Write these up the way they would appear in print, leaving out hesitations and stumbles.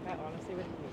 I honestly wouldn't use.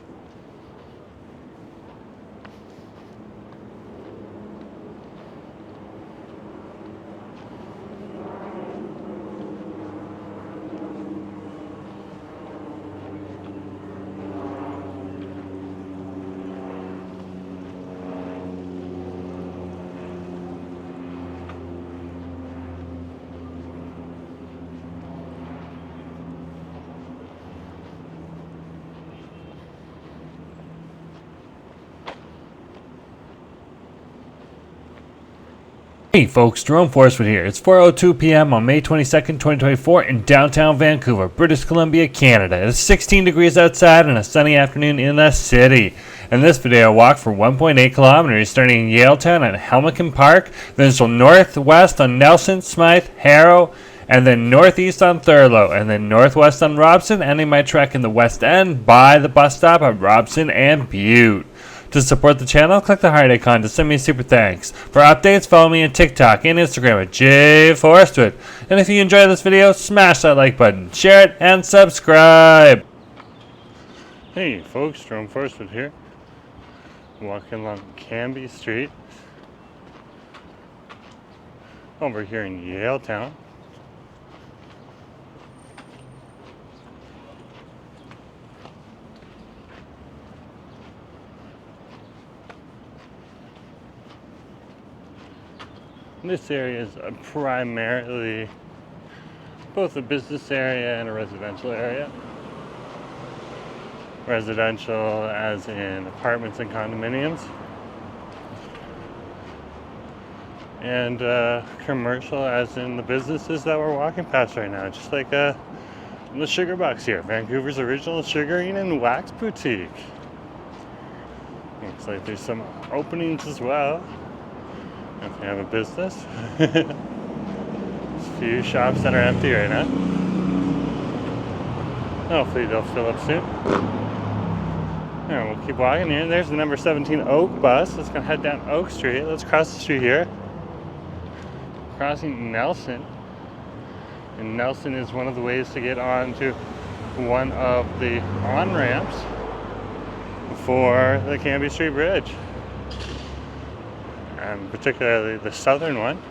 Hey folks, Jerome Forestwood here. It's 4:02 p.m. on May 22nd, 2024 in downtown Vancouver, British Columbia, Canada. It's 16 degrees outside and a sunny afternoon in the city. In this video, I walk for 1.8 kilometers starting in Yaletown at Helmcken Park, then so northwest on Nelson, Smythe, Harrow, and then northeast on Thurlow, and then northwest on Robson, ending my trek in the west end by the bus stop at Robson and Bute. To support the channel, click the heart icon to send me a super thanks. For updates, follow me on TikTok and Instagram at jforestwood. And if you enjoyed this video, smash that like button, share it, and subscribe. Hey folks, Jerome Forestwood here. Walking along Cambie Street. Over here in Yaletown. This area is primarily both a business area and a residential area. Residential as in apartments and condominiums. And commercial as in the businesses that we're walking past right now. Just like the Sugar Box here, Vancouver's original sugaring and wax boutique. Looks like there's some openings as well. If you have a business. There's a few shops that are empty right now. Hopefully they'll fill up soon. Alright, we'll keep walking here. There's the number 17 Oak bus. Let's go head down Oak Street. Let's cross the street here. Crossing Nelson. And Nelson is one of the ways to get onto one of the on-ramps for the Cambie Street Bridge. And particularly the southern one.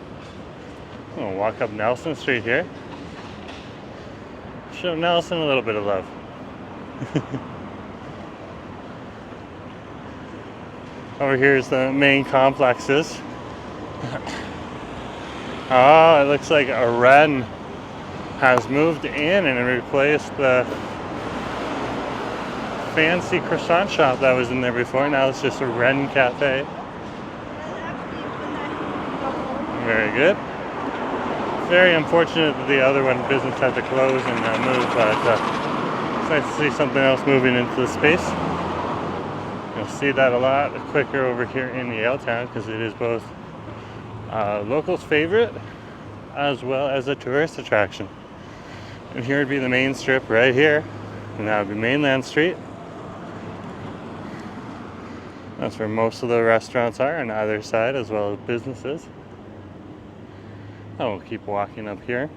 We'll walk up Nelson Street here. Show Nelson a little bit of love. Over here is the main complexes. Oh, it looks like a Wren has moved in and replaced the fancy croissant shop that was in there before. Now it's just a Wren cafe. Very good. Very unfortunate that the other one business had to close and move, but it's nice to see something else moving into the space. You'll see that a lot quicker over here in Yaletown because it is both locals' favorite as well as a tourist attraction. And here would be the main strip right here, and that would be Mainland Street. That's where most of the restaurants are on either side as well as businesses. Oh, we'll keep walking up here.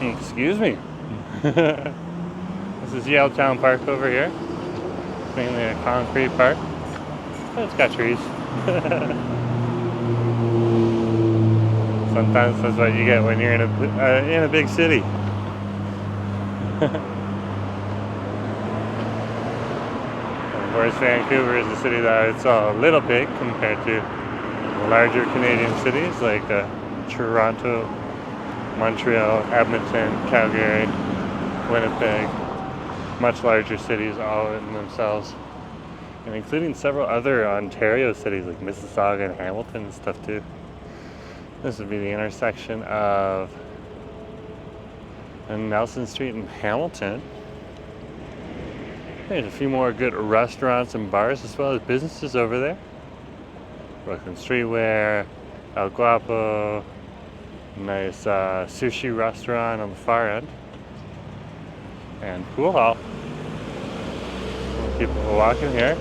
Excuse me. This is Yaletown Park over here. It's mainly a concrete park, but it's got trees. Sometimes that's what you get when you're in a big city. Of course, Vancouver is a city that it's a little big compared to larger Canadian cities like Toronto, Montreal, Edmonton, Calgary, Winnipeg. Much larger cities all in themselves, and including several other Ontario cities like Mississauga and Hamilton and stuff too. This would be the intersection of Nelson Street and Hamilton. There's a few more good restaurants and bars as well as businesses over there. Brooklyn Streetwear, El Guapo, nice sushi restaurant on the far end, and pool hall. We'll keep walking here.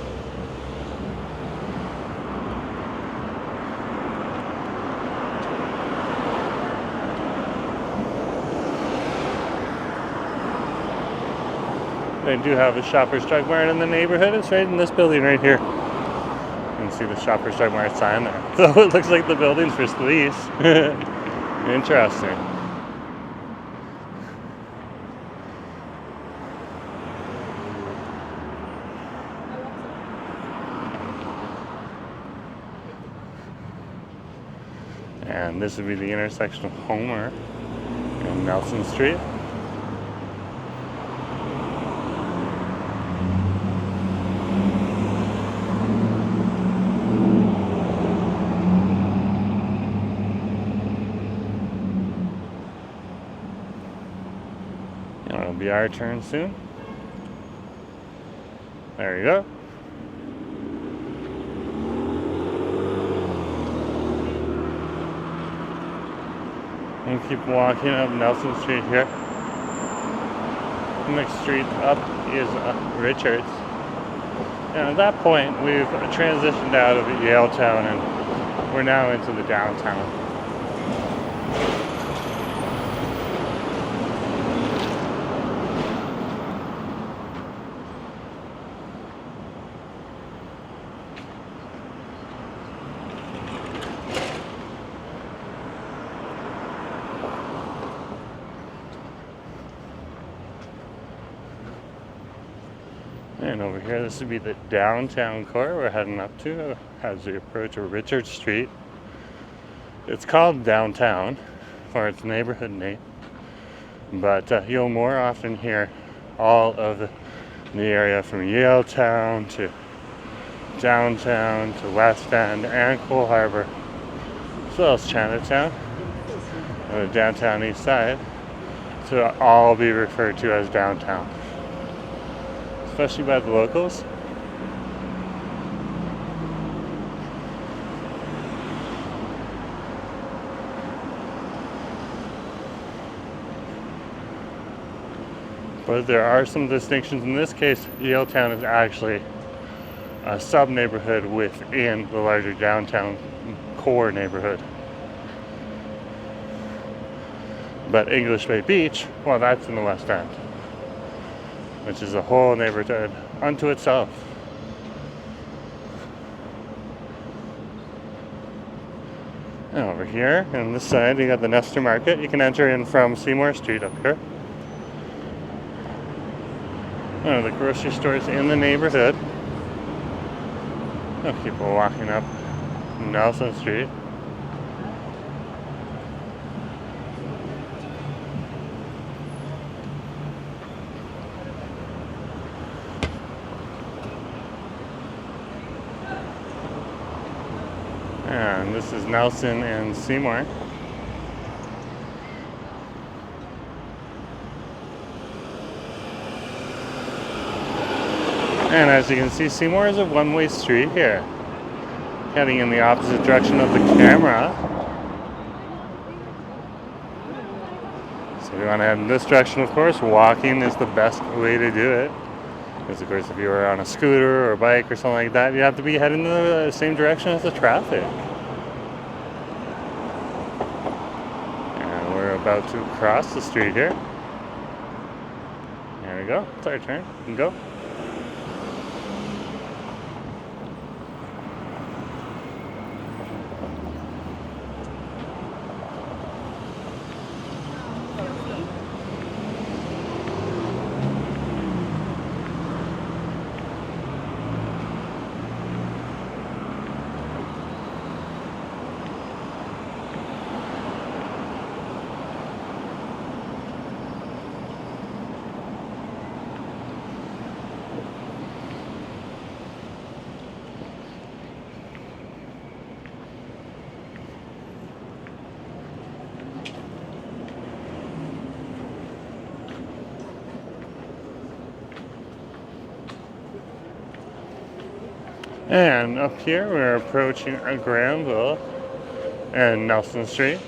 they do have a Shoppers Drug Mart in the neighborhood. It's right in this building right here. You can see the Shoppers Drug Mart sign there. So it looks like the building's for police. Interesting. And this would be the intersection of Homer and Nelson Street. It'll be our turn soon. There you go. And keep walking up Nelson Street here. The next street up is Richards. And at that point, we've transitioned out of Yaletown and we're now into the downtown. And over here, this would be the downtown core we're heading up to as we approach Richard Street. It's called downtown for its neighborhood name, but you'll more often hear all of the area from Yaletown to downtown to West End and Cole Harbor, as well as Chinatown on the downtown east side, to all be referred to as downtown, especially by the locals. But there are some distinctions. In this case, Yaletown is actually a sub-neighborhood within the larger downtown core neighborhood. But English Bay Beach, well, that's in the West End, which is a whole neighborhood unto itself. And over here, on this side, you got the Nestor Market. You can enter in from Seymour Street up here. Oh, the grocery stores in the neighborhood. Oh, people walking up Nelson Street. And this is Nelson and Seymour. And as you can see, Seymour is a one-way street here, heading in the opposite direction of the camera. So we want to head in this direction, of course. Walking is the best way to do it. Because, of course, if you were on a scooter or a bike or something like that, you have to be heading in the same direction as the traffic. And we're about to cross the street here. There we go. It's our turn. You can go. And up here, we're approaching Granville and Nelson Street.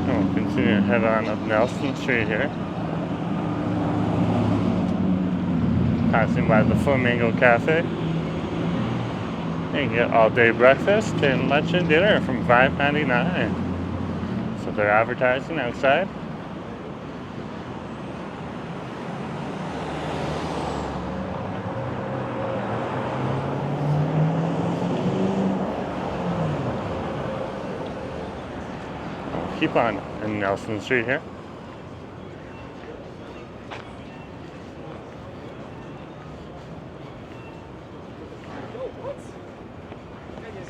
And we'll continue to head on up Nelson Street here. Passing by the Flamingo Cafe. You can get all-day breakfast and lunch and dinner from $5.99. So they're advertising outside. I'll keep on in Nelson Street here.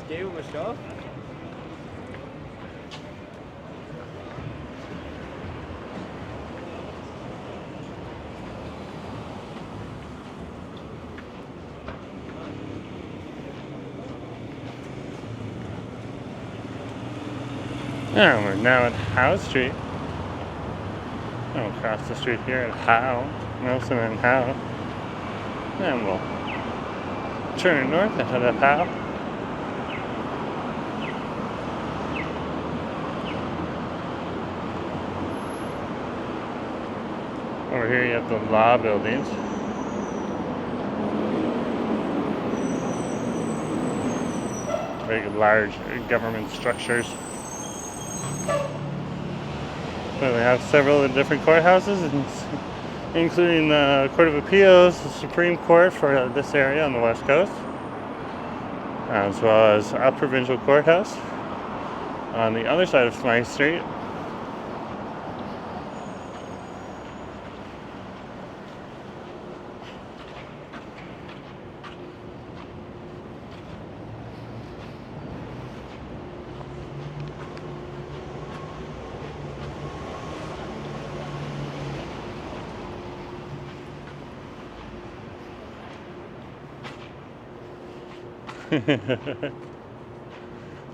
Gave him a shove? And we're now at Howe Street. And we'll cross the street here at Howe, Nelson and Howe. And we'll turn north and head up Howe. Over here you have the law buildings. Very large government structures. So they have several different courthouses, including the Court of Appeals, the Supreme Court for this area on the West Coast, as well as a provincial courthouse on the other side of Smythe Street.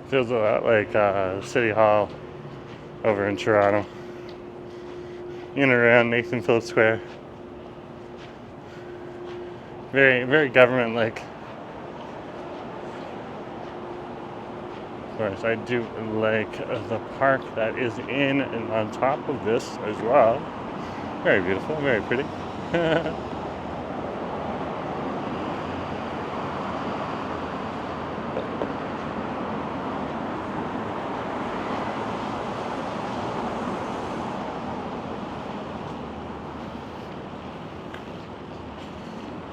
Feels a lot like City Hall over in Toronto, in and around Nathan Phillips Square. Very, very government-like. Of course, I do like the park that is in and on top of this as well. Very beautiful, very pretty.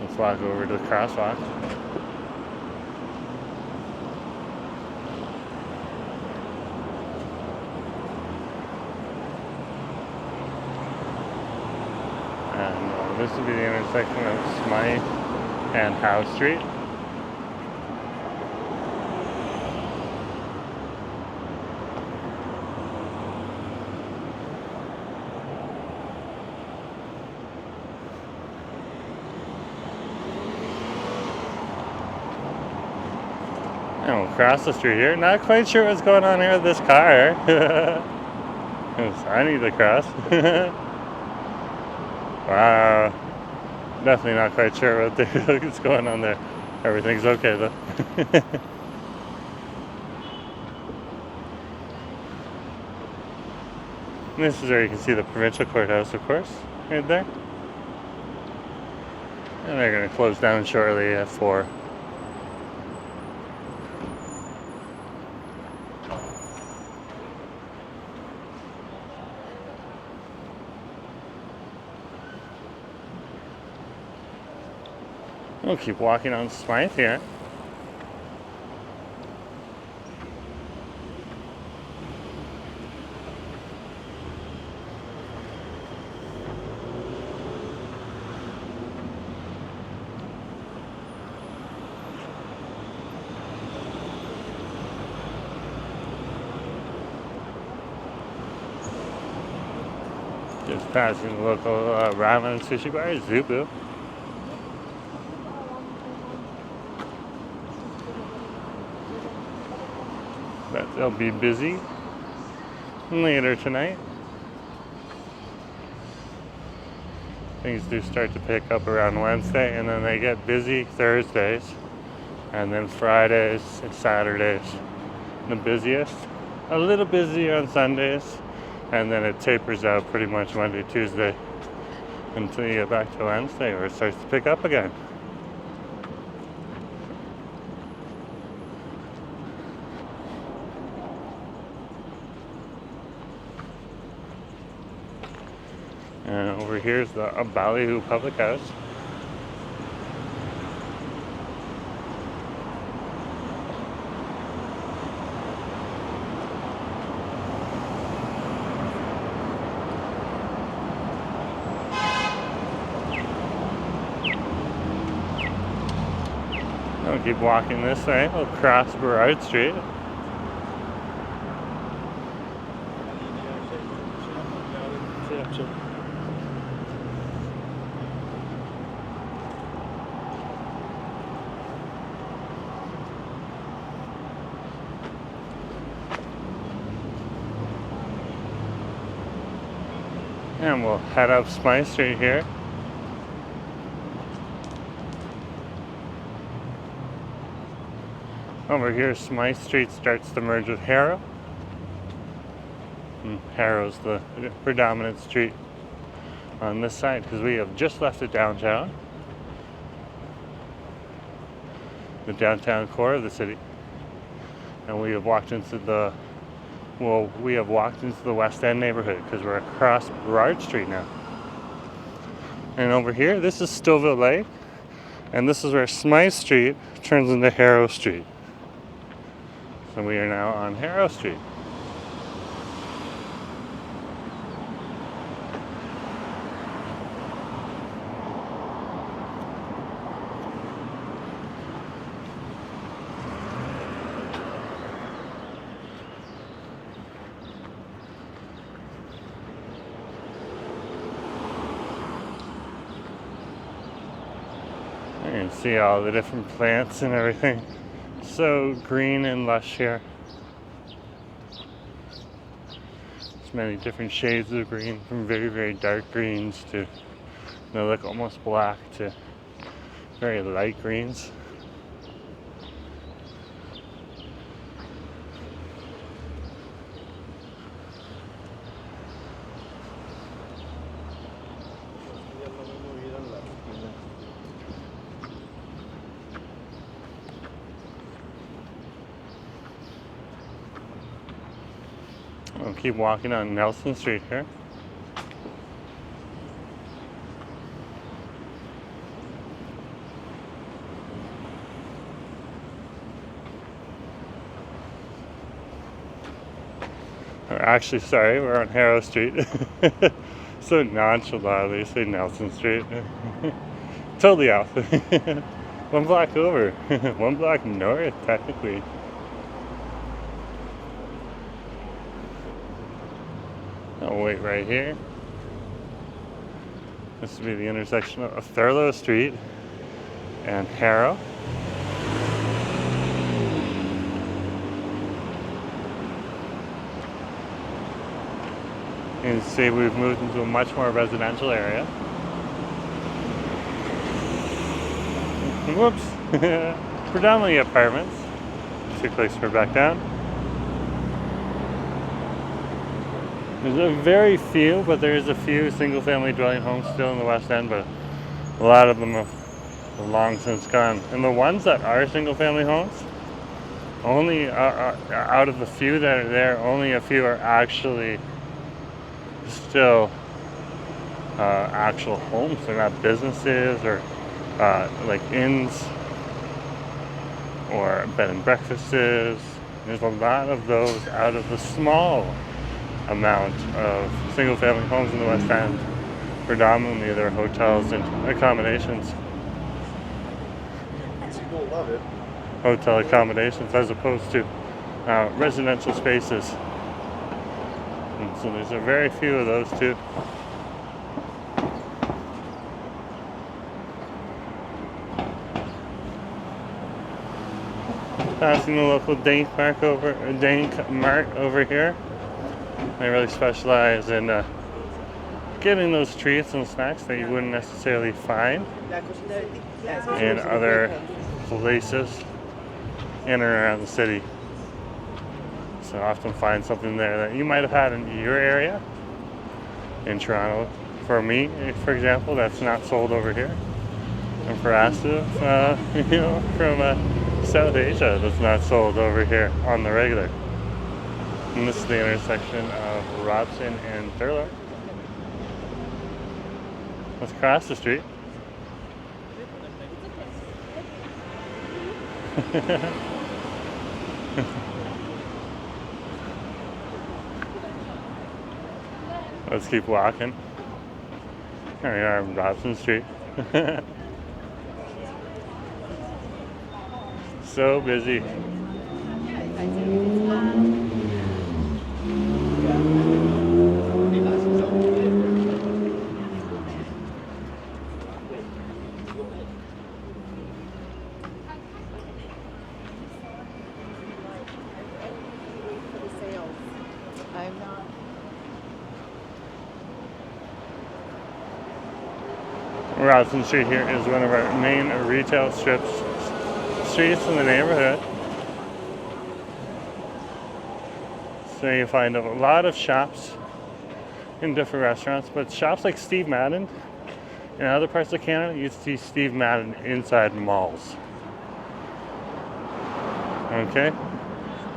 Let's walk over to the crosswalk. And this will be the intersection of Smythe and Howe Street. And we'll cross the street here. Not quite sure what's going on here with this car. I need to cross. Wow. Definitely not quite sure what's going on there. Everything's okay though. And this is where you can see the provincial courthouse, of course, right there. And they're going to close down shortly at 4. We'll keep walking on Smythe here. Just passing the local ramen and sushi bar, Zubu. But they'll be busy later tonight. Things do start to pick up around Wednesday, and then they get busy Thursdays, and then Fridays and Saturdays the busiest. A little busy on Sundays, and then it tapers out pretty much Monday, Tuesday, until you get back to Wednesday where it starts to pick up again. And over here is the Ballyhoo Public House. I'll keep walking this way. We'll cross Burrard Street. And we'll head up Smythe Street here. Over here, Smythe Street starts to merge with Harrow. And Harrow's the predominant street on this side because we have just left the downtown. The downtown core of the city. And we have walked into the West End neighborhood because we're across Burrard Street now. And over here, this is Stouffville Lake, and this is where Smythe Street turns into Harrow Street. So we are now on Harrow Street. You can see all the different plants and everything. So green and lush here. There's many different shades of green, from very, very dark greens to they look almost black to very light greens. I'll keep walking on Nelson Street here. Actually, sorry, we're on Harrow Street. So nonchalantly say Nelson Street. Totally off. One block over. One block north, technically. I'll wait right here. This will be the intersection of Thurlow Street and Harrow. You can see we've moved into a much more residential area. Whoops! Predominantly apartments. Two clicks for back down. There's a very few, but there is a few single-family dwelling homes still in the West End, but a lot of them have long since gone. And the ones that are single-family homes, only out of the few that are there, only a few are actually still actual homes. They're not businesses or like inns or bed and breakfasts. There's a lot of those out of the small amount of single-family homes in the West End. Predominantly they're hotels and accommodations. People love it. Hotel accommodations as opposed to residential spaces. And so there's a very few of those too. Passing the local Dank Mart over here. They really specialize in getting those treats and snacks that you wouldn't necessarily find in other places in and around the city. So often find something there that you might have had in your area in Toronto. For me, for example, that's not sold over here. And for Asta, from South Asia, that's not sold over here on the regular. And this is the intersection of Robson and Thurlow. Let's cross the street. Let's keep walking. Here we are on Robson Street. So busy. Robson Street here is one of our main retail streets in the neighborhood. So you find a lot of shops in different restaurants, but shops like Steve Madden in other parts of Canada, you see Steve Madden inside malls. Okay?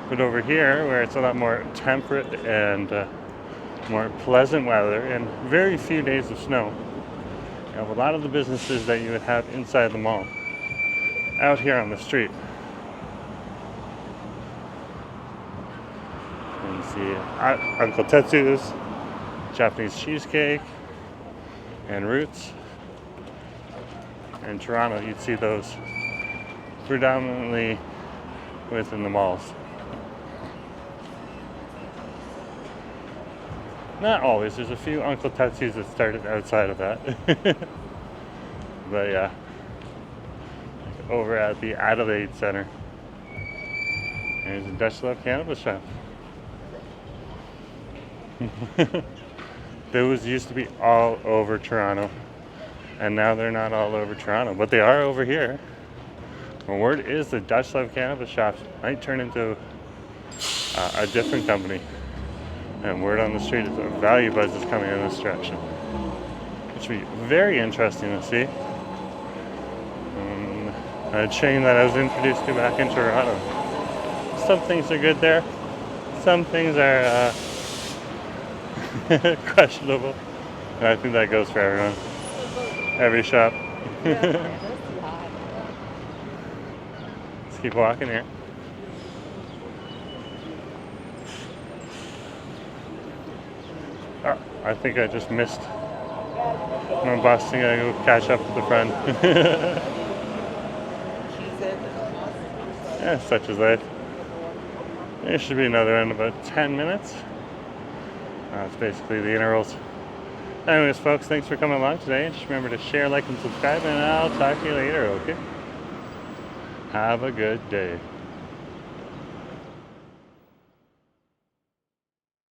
But over here, where it's a lot more temperate and more pleasant weather and very few days of snow, you have a lot of the businesses that you would have inside the mall out here on the street. And you see Uncle Tetsu's, Japanese cheesecake, and Roots. In Toronto, you'd see those predominantly within the malls. Not always. There's a few Uncle Tetsu's that started outside of that. But yeah. Like over at the Adelaide Center, there's a Dutch Love cannabis shop. Those used to be all over Toronto. And now they're not all over Toronto. But they are over here. The word is the Dutch Love cannabis shops might turn into a different company. And word on the street is that Value Buzz is coming in this direction, which would be very interesting to see. A chain that I was introduced to back in Toronto. Some things are good there. Some things are questionable. And I think that goes for everyone. Every shop. Let's keep walking here. Oh, I think I just missed my boasting. I go catch up with the friend. Yeah, such is life. There should be another in about 10 minutes. That's basically the intervals. Anyways, folks, thanks for coming along today. Just remember to share, like, and subscribe, and I'll talk to you later, okay? Have a good day.